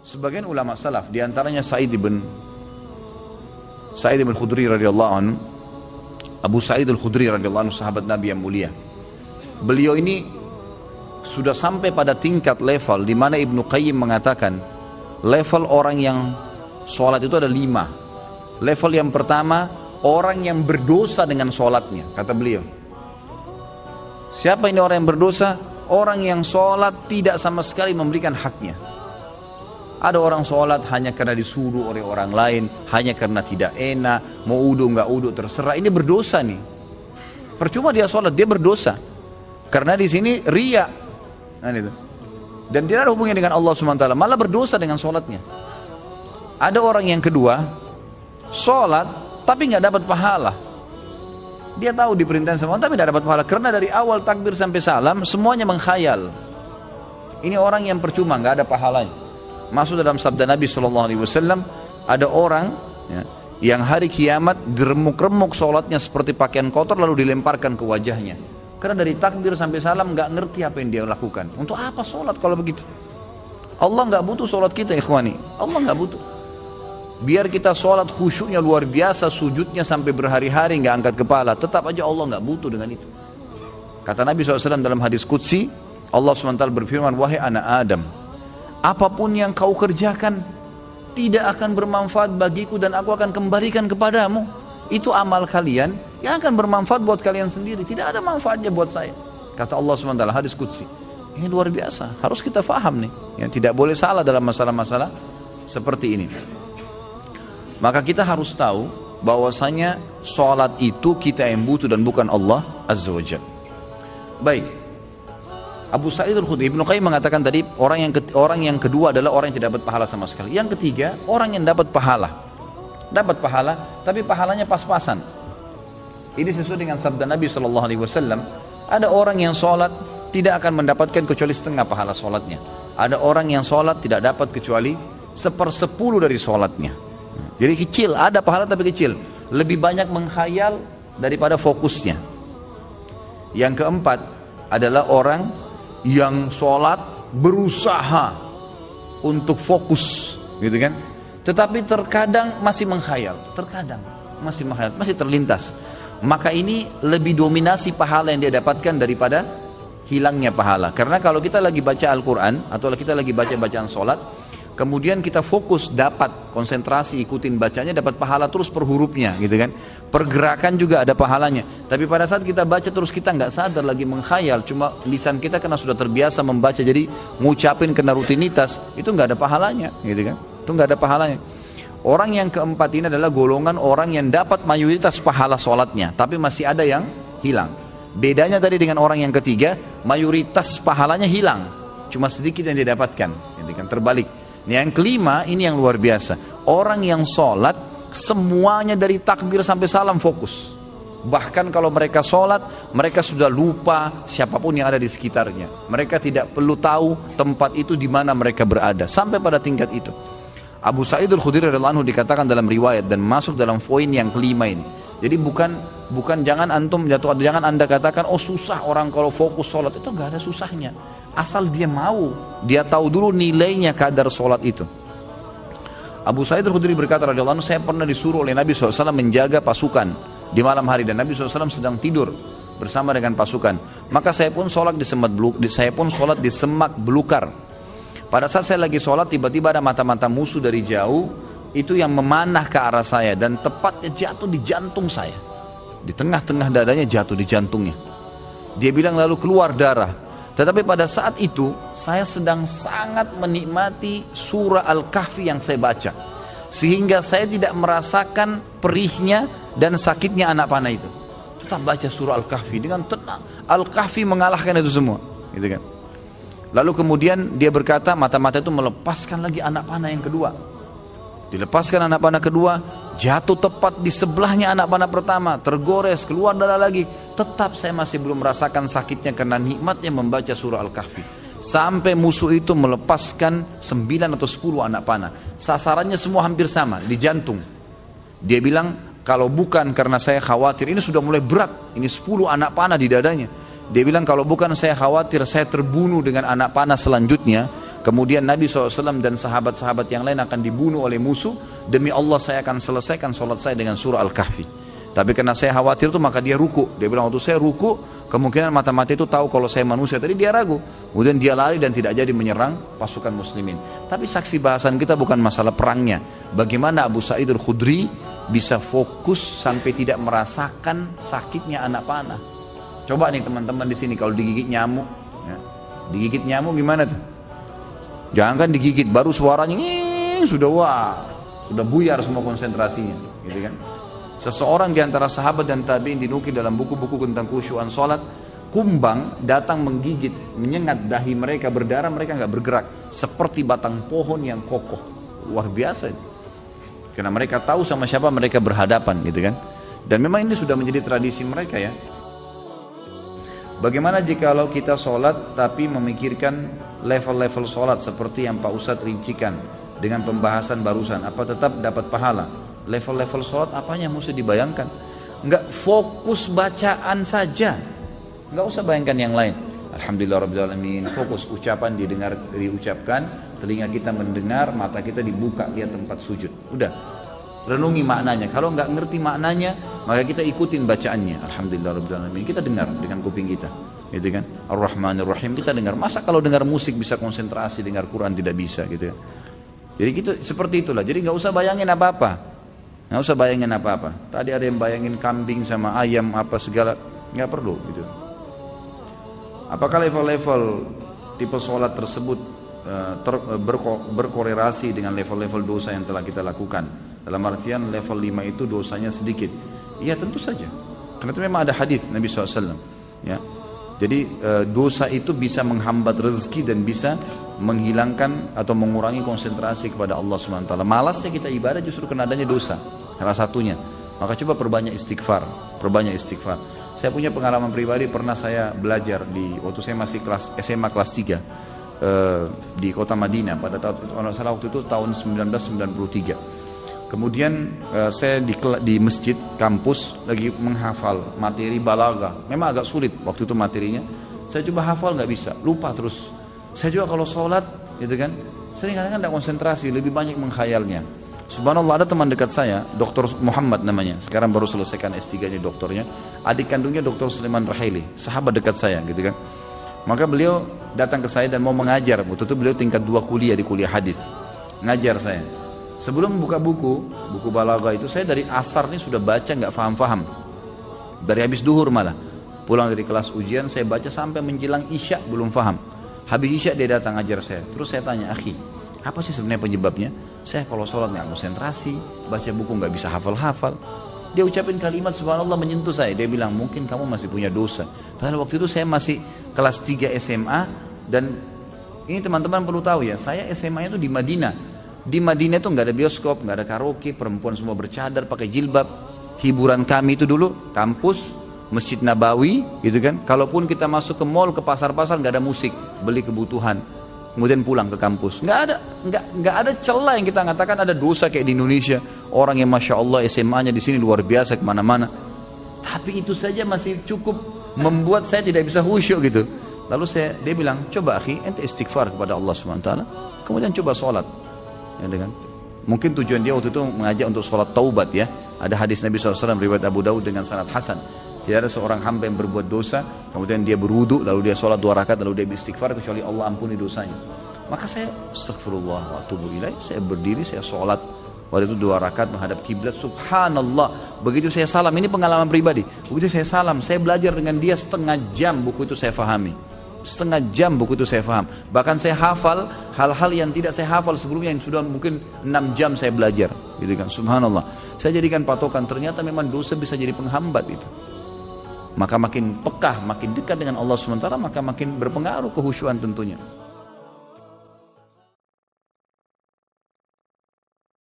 Sebagian ulama salaf, diantaranya Sa'id ibn Khudri radhiyallahu anhu, Abu Sa'id al-Khudri radhiyallahu anhu, sahabat Nabi yang mulia. Beliau ini sudah sampai pada tingkat level di mana Ibnu Qayyim mengatakan level orang yang sholat itu ada 5. Level yang pertama, orang yang berdosa dengan sholatnya, kata beliau. Siapa ini orang yang berdosa? Orang yang sholat tidak sama sekali memberikan haknya. Ada orang sholat hanya karena disuruh oleh orang lain, hanya karena tidak enak, mau udu nggak udu terserah. Ini berdosa nih. Percuma dia sholat, dia berdosa. Karena di sini riya, dan tidak ada hubungannya dengan Allah SWT, malah berdosa dengan sholatnya. Ada orang yang kedua, sholat tapi nggak dapat pahala. Dia tahu diperintahkan sama Allah tapi tidak dapat pahala, karena dari awal takbir sampai salam semuanya mengkhayal. Ini orang yang percuma, nggak ada pahalanya. Masuk dalam sabda Nabi SAW, ada orang yang hari kiamat diremuk-remuk sholatnya seperti pakaian kotor lalu dilemparkan ke wajahnya. Karena dari takbir sampai salam nggak ngerti apa yang dia lakukan. Untuk apa sholat kalau begitu? Allah nggak butuh sholat kita, ikhwani. Allah nggak butuh. Biar kita sholat khusyuknya luar biasa, sujudnya sampai berhari-hari nggak angkat kepala, tetap aja Allah nggak butuh dengan itu. Kata Nabi SAW dalam hadis qudsi, Allah SWT berfirman, wahai anak Adam, apapun yang kau kerjakan tidak akan bermanfaat bagiku dan aku akan kembalikan kepadamu. Itu amal kalian yang akan bermanfaat buat kalian sendiri, tidak ada manfaatnya buat saya. Kata Allah SWT, hadis qudsi. Ini luar biasa, harus kita faham nih, yang tidak boleh salah dalam masalah-masalah seperti ini. Maka kita harus tahu bahwasanya sholat itu kita yang butuh dan bukan Allah Azza wa Jalla. Baik, Abu Sa'id al-Khudri, Ibnu Qayyim mengatakan tadi orang yang kedua adalah orang yang tidak dapat pahala sama sekali. Yang ketiga, orang yang dapat pahala. Dapat pahala, tapi pahalanya pas-pasan. Ini sesuai dengan sabda Nabi SAW. Ada orang yang sholat tidak akan mendapatkan kecuali setengah pahala sholatnya. Ada orang yang sholat tidak dapat kecuali 1/10 dari sholatnya. Jadi kecil, ada pahala tapi kecil. Lebih banyak menghayal daripada fokusnya. Yang keempat adalah orang yang sholat berusaha untuk fokus, gitu kan? Tetapi terkadang masih menghayal, masih terlintas. Maka ini lebih dominasi pahala yang dia dapatkan daripada hilangnya pahala. Karena kalau kita lagi baca Al-Quran atau kita lagi baca bacaan sholat, kemudian kita fokus, dapat konsentrasi, ikutin bacanya, dapat pahala terus per hurufnya, gitu kan? Pergerakan juga ada pahalanya. Tapi pada saat kita baca terus kita nggak sadar lagi menghayal, cuma lisan kita karena sudah terbiasa membaca jadi ngucapin kena rutinitas, itu nggak ada pahalanya, gitu kan? Itu nggak ada pahalanya. Orang yang keempat ini adalah golongan orang yang dapat mayoritas pahala sholatnya, tapi masih ada yang hilang. Bedanya tadi dengan orang yang ketiga, mayoritas pahalanya hilang, cuma sedikit yang didapatkan, gitu kan? Terbalik. Yang kelima ini yang luar biasa, orang yang sholat semuanya dari takbir sampai salam fokus. Bahkan kalau mereka sholat, mereka sudah lupa siapapun yang ada di sekitarnya. Mereka tidak perlu tahu tempat itu di mana mereka berada, sampai pada tingkat itu. Abu Sa'id al-Khudri radhiyallahu anhu dikatakan dalam riwayat dan masuk dalam poin yang kelima ini. Jadi bukan jangan Anda katakan oh susah orang kalau fokus sholat, itu nggak ada susahnya. Asal dia mau, dia tahu dulu nilainya kadar sholat itu. Abu Sa'id al-Khudri berkata radhiyallahu anhu, saya pernah disuruh oleh Nabi SAW menjaga pasukan di malam hari dan Nabi SAW sedang tidur bersama dengan pasukan. Maka saya pun sholat di semak belukar. Pada saat saya lagi sholat, tiba-tiba ada mata-mata musuh dari jauh itu yang memanah ke arah saya dan tepatnya jatuh di jantung saya. Di tengah-tengah dadanya jatuh di jantungnya. Dia bilang lalu keluar darah. Tetapi pada saat itu saya sedang sangat menikmati surah Al-Kahfi yang saya baca, sehingga saya tidak merasakan perihnya dan sakitnya anak panah itu. Tetap baca surah Al-Kahfi dengan tenang. Al-Kahfi mengalahkan itu semua, gitu kan? Lalu kemudian dia berkata, mata-mata itu melepaskan lagi anak panah yang kedua. Dilepaskan anak panah kedua, jatuh tepat di sebelahnya anak panah pertama, tergores, keluar darah lagi. Tetap saya masih belum merasakan sakitnya karena nikmatnya membaca surah Al-Kahfi. Sampai musuh itu melepaskan 9 atau 10 anak panah. Sasarannya semua hampir sama, di jantung. Dia bilang, kalau bukan karena saya khawatir, ini sudah mulai berat, ini 10 anak panah di dadanya. Dia bilang, kalau bukan saya khawatir saya terbunuh dengan anak panah selanjutnya, Kemudian Nabi SAW dan sahabat-sahabat yang lain akan dibunuh oleh musuh. Demi Allah saya akan selesaikan sholat saya dengan surah Al-Kahfi. Tapi karena saya khawatir itu maka dia ruku. Dia bilang waktu saya ruku, kemungkinan mata-mata itu tahu kalau saya manusia. Tadi dia ragu. Kemudian dia lari dan tidak jadi menyerang pasukan muslimin. Tapi saksi bahasan kita bukan masalah perangnya. Bagaimana Abu Sa'id Al-Khudri bisa fokus sampai tidak merasakan sakitnya anak panah. Coba nih teman-teman di sini kalau digigit nyamuk, ya, digigit nyamuk gimana tuh? Jangan kan digigit, baru suaranya sudah buyar semua konsentrasinya, gitu kan? Seseorang di antara sahabat dan tabi'in dinukil dalam buku-buku tentang khusyuan salat, kumbang datang menggigit, menyengat dahi mereka, berdarah, mereka nggak bergerak, seperti batang pohon yang kokoh. Luar biasa itu. Karena mereka tahu sama siapa mereka berhadapan, gitu kan? Dan memang ini sudah menjadi tradisi mereka ya. Bagaimana jikalau kita sholat tapi memikirkan level-level sholat seperti yang Pak Ustadz rincikan dengan pembahasan barusan, apa tetap dapat pahala? Level-level sholat apanya mesti dibayangkan? Enggak, fokus bacaan saja, enggak usah bayangkan yang lain. Alhamdulillahirrahmanirrahim, fokus ucapan diucapkan, telinga kita mendengar, mata kita dibuka lihat tempat sujud, udah renungi maknanya. Kalau nggak ngerti maknanya, maka kita ikutin bacaannya. Alhamdulillahirrahmanirrahim, kita dengar dengan kuping kita, gitu kan? Ar-Rahmanir-Rahim kita dengar. Masa kalau dengar musik bisa konsentrasi, dengar Quran tidak bisa, gitu ya? Jadi gitu, seperti itulah. Jadi nggak usah bayangin apa-apa, nggak usah bayangin apa-apa. Tadi ada yang bayangin kambing sama ayam apa segala, nggak perlu, gitu. Apakah level-level tipe sholat tersebut berkorelasi dengan level-level dosa yang telah kita lakukan? Dalam artian level 5 itu dosanya sedikit. Iya tentu saja. Karena itu memang ada hadis Nabi SAW. Ya. Jadi dosa itu bisa menghambat rezeki dan bisa menghilangkan atau mengurangi konsentrasi kepada Allah SWT. Malasnya kita ibadah justru karena adanya dosa. Salah satunya. Maka coba perbanyak istighfar. Saya punya pengalaman pribadi, pernah saya belajar waktu saya masih SMA kelas 3 di kota Madinah pada waktu itu tahun 1993. Kemudian saya di masjid kampus lagi menghafal materi balaghah. Memang agak sulit waktu itu materinya. Saya coba hafal nggak bisa, lupa terus. Saya juga kalau sholat, gitu kan, sering kadang-kadang tidak konsentrasi, lebih banyak menghayalnya. Subhanallah, ada teman dekat saya, Dr. Muhammad namanya. Sekarang baru selesaikan S3-nya doktornya. Adik kandungnya Dr. Sulaiman Rahili, sahabat dekat saya, gitu kan. Maka beliau datang ke saya dan mau mengajar. Waktu itu beliau tingkat 2 kuliah di kuliah hadis, ngajar saya. Sebelum buka buku balaghah itu, saya dari asar nih sudah baca nggak faham-faham. Dari habis duhur malah. Pulang dari kelas ujian saya baca sampai menjelang isya belum faham. Habis isya dia datang ngajar saya. Terus saya tanya, akhi, apa sih sebenarnya penyebabnya? Saya kalau sholat nggak konsentrasi, baca buku nggak bisa hafal-hafal. Dia ucapin kalimat subhanallah menyentuh saya. Dia bilang, mungkin kamu masih punya dosa. Padahal waktu itu saya masih kelas 3 SMA. Dan ini teman-teman perlu tahu ya, saya SMA-nya itu di Madinah. Di Madinah itu nggak ada bioskop, nggak ada karaoke, perempuan semua bercadar, pakai jilbab. Hiburan kami itu dulu kampus, Masjid Nabawi, gitu kan. Kalaupun kita masuk ke mall, ke pasar-pasar, nggak ada musik, beli kebutuhan, kemudian pulang ke kampus. Nggak ada celah yang kita katakan ada dosa kayak di Indonesia. Orang yang masya Allah SMA-nya di sini luar biasa kemana-mana. Tapi itu saja masih cukup membuat saya tidak bisa khusyuk gitu. Lalu dia bilang, coba akhi, ente istighfar kepada Allah SWT, kemudian coba sholat. Ya, dengan mungkin tujuan dia waktu itu mengajak untuk sholat taubat ya. Ada hadis Nabi SAW riwayat Abu Daud dengan sanad hasan. Tidak ada seorang hamba yang berbuat dosa kemudian dia berwudu lalu dia sholat 2 rakaat lalu dia beristighfar kecuali Allah ampuni dosanya. Maka saya astagfirullah wa atubu ilaih, saya berdiri, saya sholat waktu itu 2 rakaat menghadap kiblat. Subhanallah, begitu saya salam, ini pengalaman pribadi, begitu saya salam, saya belajar dengan dia setengah jam buku itu saya fahami. Setengah jam buku itu saya faham. Bahkan saya hafal hal-hal yang tidak saya hafal sebelumnya, yang sudah mungkin 6 jam saya belajar, gitu kan. Subhanallah. Saya jadikan patokan, ternyata memang dosa bisa jadi penghambat itu. Maka makin pekah, makin dekat dengan Allah SWT, maka makin berpengaruh kehusyuan tentunya.